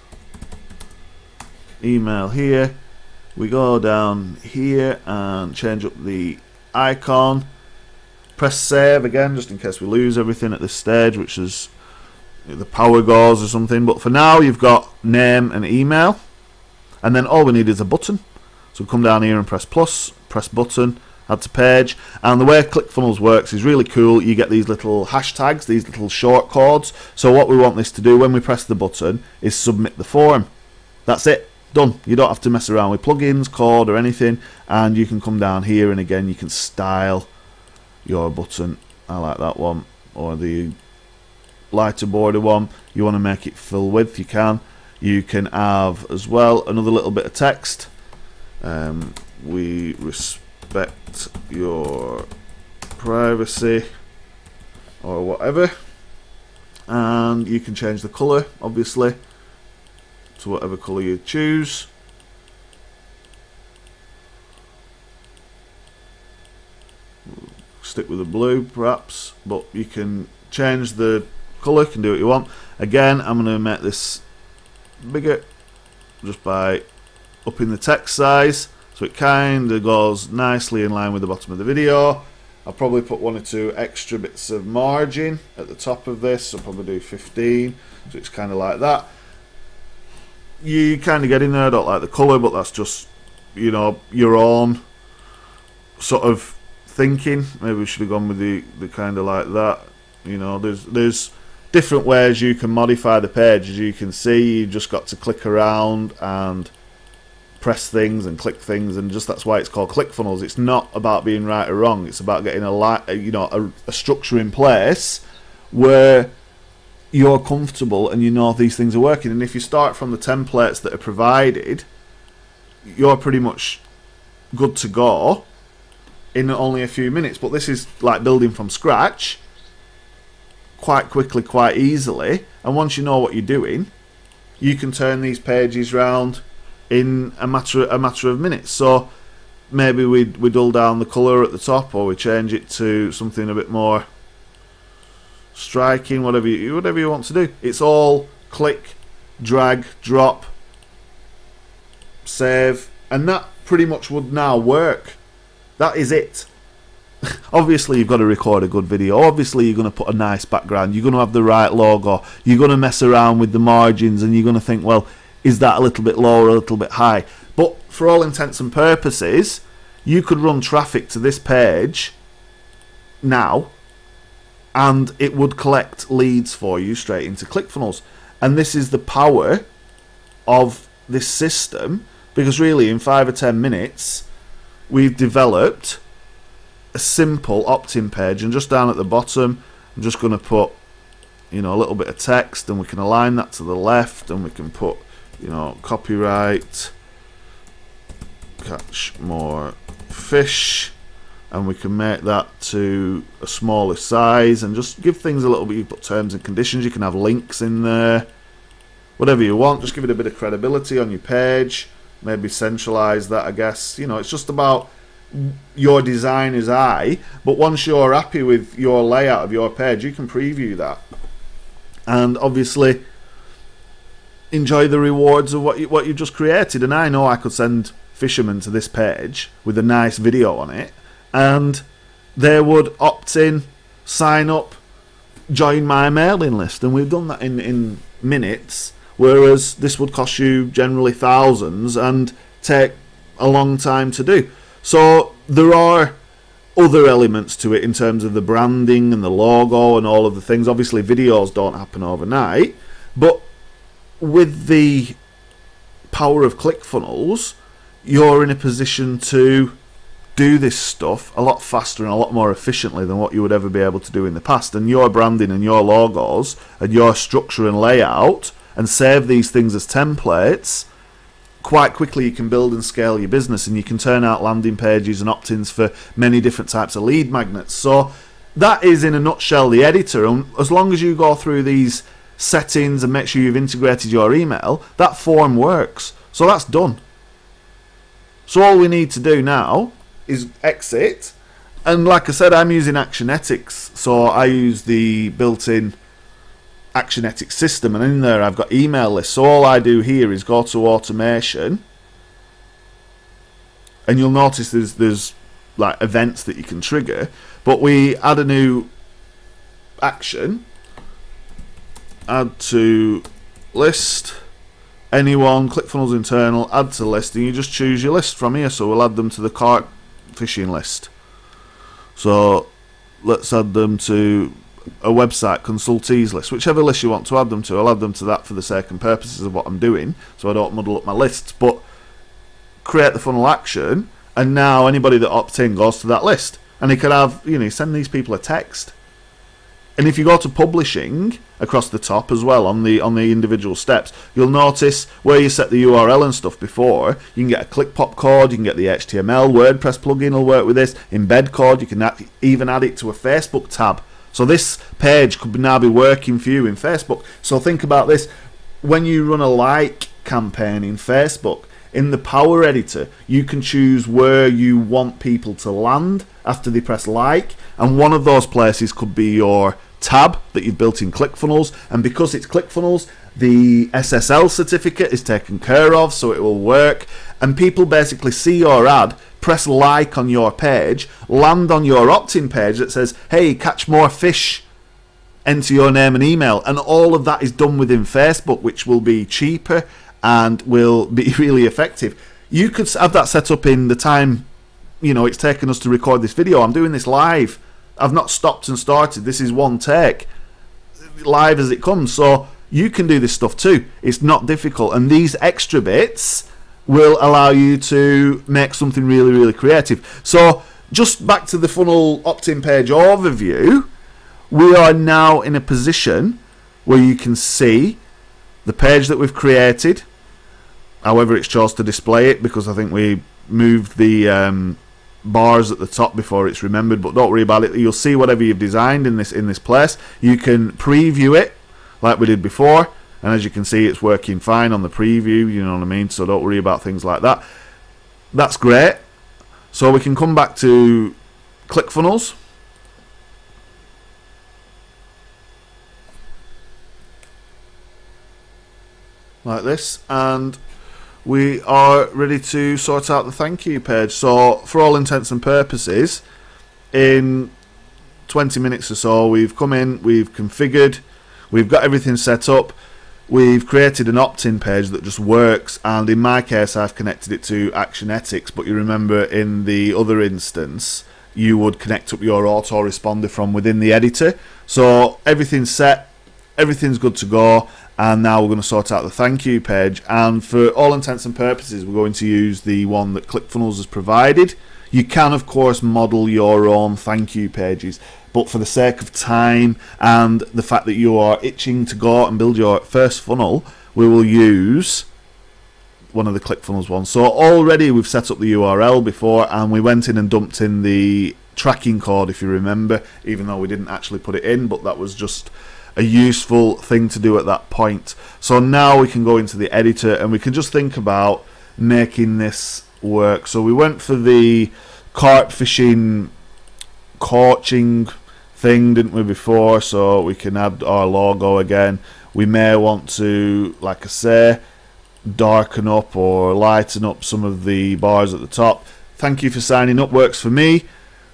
S1: Email here. We go down here and change up the icon. Press save again, just in case we lose everything at this stage, which is the power goes or something. But for now, you've got name and email, and then all we need is a button. So come down here and press plus, press button, add to page. And the way ClickFunnels works is really cool. You get these little hashtags, these little short codes. So what we want this to do when we press the button is submit the form. That's it. Done. You don't have to mess around with plugins, code or anything, and you can come down here and again you can style your button. I like that one, or the lighter border one. You want to make it full width, you can. You can have as well another little bit of text. We respect your privacy or whatever, and you can change the colour obviously to whatever colour you choose. Stick with the blue perhaps, but you can change the colour, you can do what you want. Again, I'm going to make this bigger just by upping the text size, so it kind of goes nicely in line with the bottom of the video. I'll probably put 1 or 2 extra bits of margin at the top of this, so I'll probably do 15, so it's kind of like that. You kind of get in there. I don't like the colour, but that's just, you know, your own sort of thinking. Maybe we should have gone with the kind of like that. You know, there's different ways you can modify the page. As you can see, you just got to click around and press things and click things, and just that's why it's called ClickFunnels. It's not about being right or wrong. It's about getting a structure in place where you're comfortable and you know these things are working. And if you start from the templates that are provided, you're pretty much good to go in only a few minutes. But this is like building from scratch quite quickly, quite easily, and once you know what you're doing, you can turn these pages round in a matter of minutes. So maybe we dull down the colour at the top, or we change it to something a bit more striking, whatever you want to do. It's all click, drag, drop, save, and that pretty much would now work. That is it. Obviously you've got to record a good video. Obviously you're going to put a nice background, you're going to have the right logo, you're going to mess around with the margins, and you're going to think, well, is that a little bit low or a little bit high? But for all intents and purposes, you could run traffic to this page now and it would collect leads for you straight into ClickFunnels. And this is the power of this system, because really in 5 or 10 minutes we've developed a simple opt-in page. And just down at the bottom I'm just going to put, you know, a little bit of text, and we can align that to the left, and we can put you know, copyright, catch more fish, and we can make that to a smaller size and just give things a little bit. You put terms and conditions, you can have links in there, whatever you want, just give it a bit of credibility on your page, maybe centralize that, I guess. You know, it's just about your designer's eye, but once you're happy with your layout of your page, you can preview that and obviously enjoy the rewards of what you just created. And I know I could send fishermen to this page with a nice video on it, and they would opt in, sign up, join my mailing list, and we've done that in minutes, whereas this would cost you generally thousands and take a long time to do. So there are other elements to it in terms of the branding and the logo and all of the things. Obviously videos don't happen overnight, but with the power of ClickFunnels, you're in a position to do this stuff a lot faster and a lot more efficiently than what you would ever be able to do in the past. And your branding and your logos and your structure and layout, and save these things as templates, quite quickly you can build and scale your business, and you can turn out landing pages and opt-ins for many different types of lead magnets. So that is in a nutshell the editor, and as long as you go through these settings and make sure you've integrated your email, that form works. So that's done. So all we need to do now is exit, and like I said, I'm using Actionetics, so I use the built-in Actionetics system, and in there I've got email lists. So all I do here is go to automation, and you'll notice there's like events that you can trigger, but we add a new action, add to list, anyone, ClickFunnels internal, add to list, and you just choose your list from here. So we'll add them to the cart fishing list. So let's add them to a website consultees list, whichever list you want to add them to. I'll add them to that for the sake and purposes of what I'm doing, so I don't muddle up my lists. But create the funnel action, and now anybody that opts in goes to that list, and he could have, you know, send these people a text. And if you go to publishing across the top as well on the individual steps, you'll notice where you set the URL and stuff before, you can get a click pop code, you can get the HTML, WordPress plugin will work with this, embed code, you can even add it to a Facebook tab. So this page could now be working for you in Facebook. So think about this, when you run a like campaign in Facebook, in the Power Editor, you can choose where you want people to land after they press like, and one of those places could be your tab that you've built in ClickFunnels, and because it's ClickFunnels, the SSL certificate is taken care of, so it will work, and people basically see your ad, press like on your page, land on your opt-in page that says, hey, catch more fish, enter your name and email, and all of that is done within Facebook, which will be cheaper and will be really effective. You could have that set up in the time, you know, it's taken us to record this video. I'm doing this live. I've not stopped and started. This is one take, live as it comes. So you can do this stuff too. It's not difficult, and these extra bits will allow you to make something really, really creative. So just back to the funnel opt-in page overview, we are now in a position where you can see the page that we've created, however it's chose to display it, because I think we moved the bars at the top before it's remembered, but don't worry about it. You'll see whatever you've designed in this place. You can preview it like we did before, and as you can see, it's working fine on the preview, you know what I mean, so don't worry about things like that. That's great. So we can come back to ClickFunnels, like this, and we are ready to sort out the thank you page. So for all intents and purposes, in 20 minutes or so, we've come in, we've configured, we've got everything set up, we've created an opt-in page that just works, and in my case I've connected it to Actionetics, but you remember in the other instance you would connect up your autoresponder from within the editor. So everything's set, everything's good to go, and now we're going to sort out the thank you page, and for all intents and purposes we're going to use the one that ClickFunnels has provided. You can of course model your own thank you pages, but for the sake of time and the fact that you are itching to go out and build your first funnel, we will use one of the ClickFunnels ones. So already we've set up the URL before, and we went in and dumped in the tracking code, if you remember, even though we didn't actually put it in, but that was just a useful thing to do at that point. So now we can go into the editor and we can just think about making this work. So we went for the carp fishing coaching thing, didn't we, before? So we can add our logo again. We may want to, like I say, darken up or lighten up some of the bars at the top. Thank you for signing up works for me.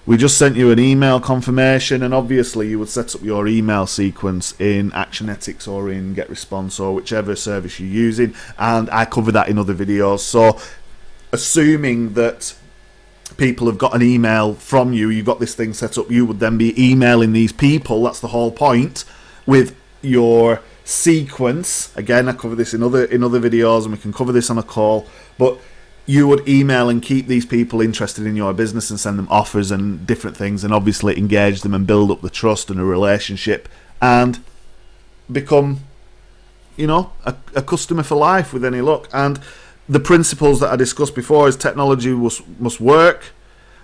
S1: We just sent you an email confirmation, and obviously you would set up your email sequence in Actionetics or in GetResponse or whichever service you're using, and I cover that in other videos. So assuming that people have got an email from you, you've got this thing set up, you would then be emailing these people, that's the whole point, with your sequence. Again, I cover this in other videos, and we can cover this on a call, but you would email and keep these people interested in your business and send them offers and different things, and obviously engage them and build up the trust and a relationship and become, you know, a customer for life with any luck. And the principles that I discussed before is technology must work,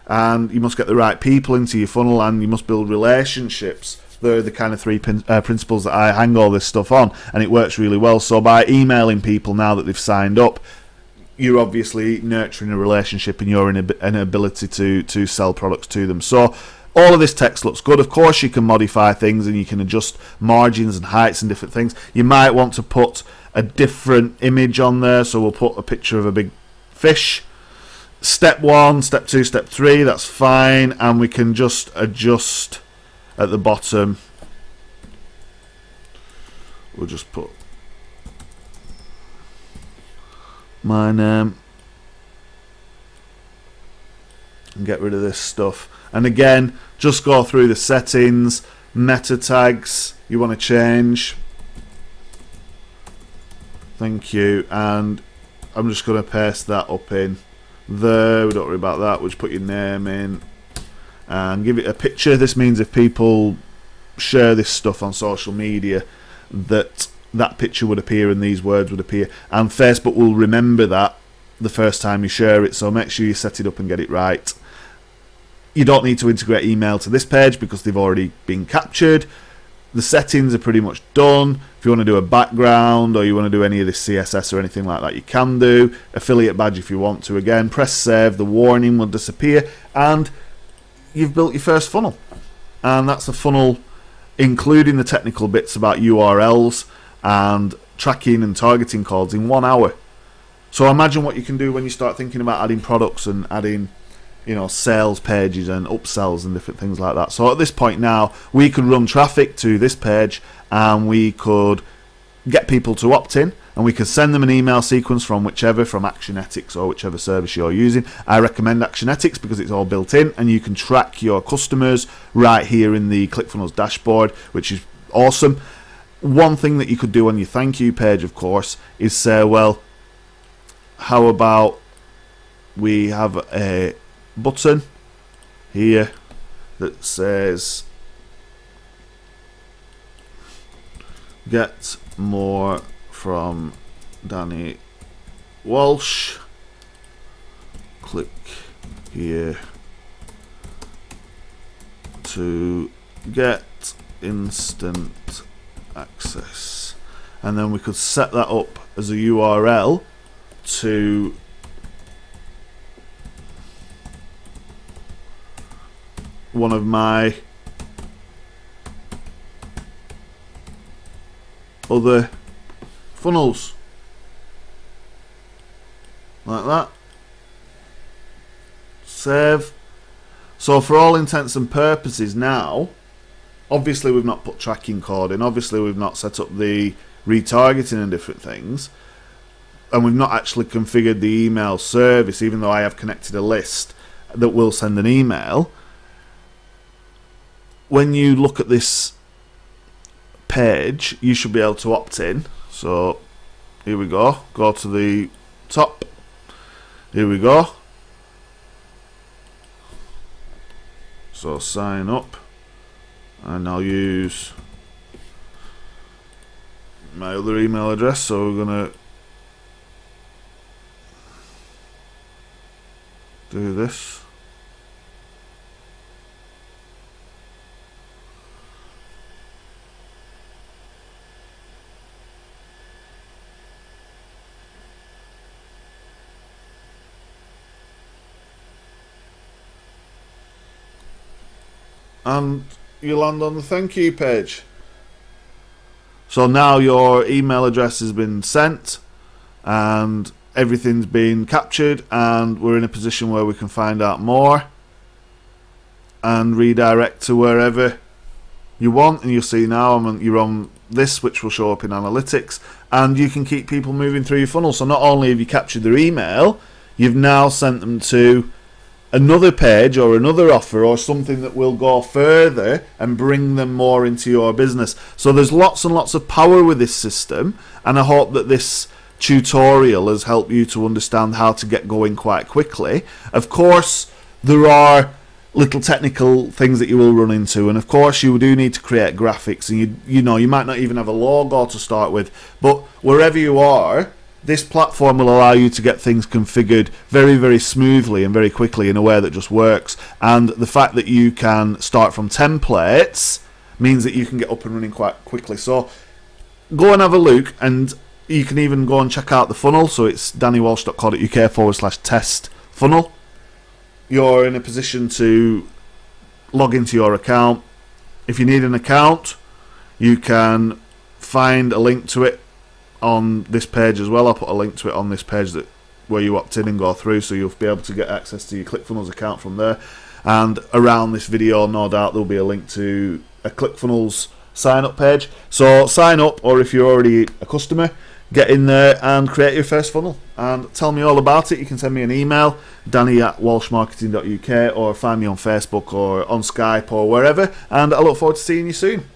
S1: and you must get the right people into your funnel, and you must build relationships. They're the kind of three principles that I hang all this stuff on, and it works really well. So by emailing people now that they've signed up, you're obviously nurturing a relationship, and you're in an ability to sell products to them. So all of this text looks good. Of course, you can modify things and you can adjust margins and heights and different things. You might want to put a different image on there, so we'll put a picture of a big fish. Step 1, step 2, step 3, that's fine, and we can just adjust at the bottom. We'll just put my name and get rid of this stuff. And again, just go through the settings. Meta tags you want to change, thank you, and I'm just going to paste that up in there. We don't worry about that. We'll just put your name in and give it a picture. This means if people share this stuff on social media, that picture would appear and these words would appear, and Facebook will remember that the first time you share it. So make sure you set it up and get it right. You don't need to integrate email to this page because they've already been captured. The settings are pretty much done. If you want to do a background or you want to do any of this CSS or anything like that, you can do. Affiliate badge if you want to. Again, press save, the warning will disappear, and you've built your first funnel. And that's a funnel including the technical bits about URLs and tracking and targeting codes in 1 hour. So imagine what you can do when you start thinking about adding products and adding, you know, sales pages and upsells and different things like that. So at this point now, we could run traffic to this page, and we could get people to opt in, and we can send them an email sequence from Actionetics or whichever service you're using. I recommend Actionetics because it's all built in, and you can track your customers right here in the ClickFunnels dashboard, which is awesome. One thing that you could do on your thank you page, of course, is say, well, how about we have a button here that says get more from Danny Walsh, click here to get instant access. And then we could set that up as a URL to one of my other funnels, like that. Save. So for all intents and purposes now, obviously we've not put tracking code in, obviously we've not set up the retargeting and different things, and we've not actually configured the email service, even though I have connected a list that will send an email. When you look at this page, you should be able to opt in. So here we go, go to the top, here we go. So sign up, and I'll use my other email address. So we're gonna do this. And you land on the thank you page. So now your email address has been sent and everything's been captured, and we're in a position where we can find out more and redirect to wherever you want. And you'll see now you're on this, which will show up in analytics, and you can keep people moving through your funnel. So not only have you captured their email, you've now sent them to another page or another offer or something that will go further and bring them more into your business. So there's lots and lots of power with this system, and I hope that this tutorial has helped you to understand how to get going quite quickly. Of course, there are little technical things that you will run into, and of course you do need to create graphics, and you know, you might not even have a logo to start with, but wherever you are, this platform will allow you to get things configured very, very smoothly and very quickly in a way that just works. And the fact that you can start from templates means that you can get up and running quite quickly. So go and have a look, and you can even go and check out the funnel. So it's dannywalsh.co.uk/test funnel. You're in a position to log into your account. If you need an account, you can find a link to it on this page as well. I'll put a link to it on this page where you opt in and go through, so you'll be able to get access to your ClickFunnels account from there. And around this video, no doubt there'll be a link to a ClickFunnels sign up page. So sign up, or if you're already a customer, get in there and create your first funnel and tell me all about it. You can send me an email, danny@walshmarketing.uk, or find me on Facebook or on Skype or wherever, and I look forward to seeing you soon.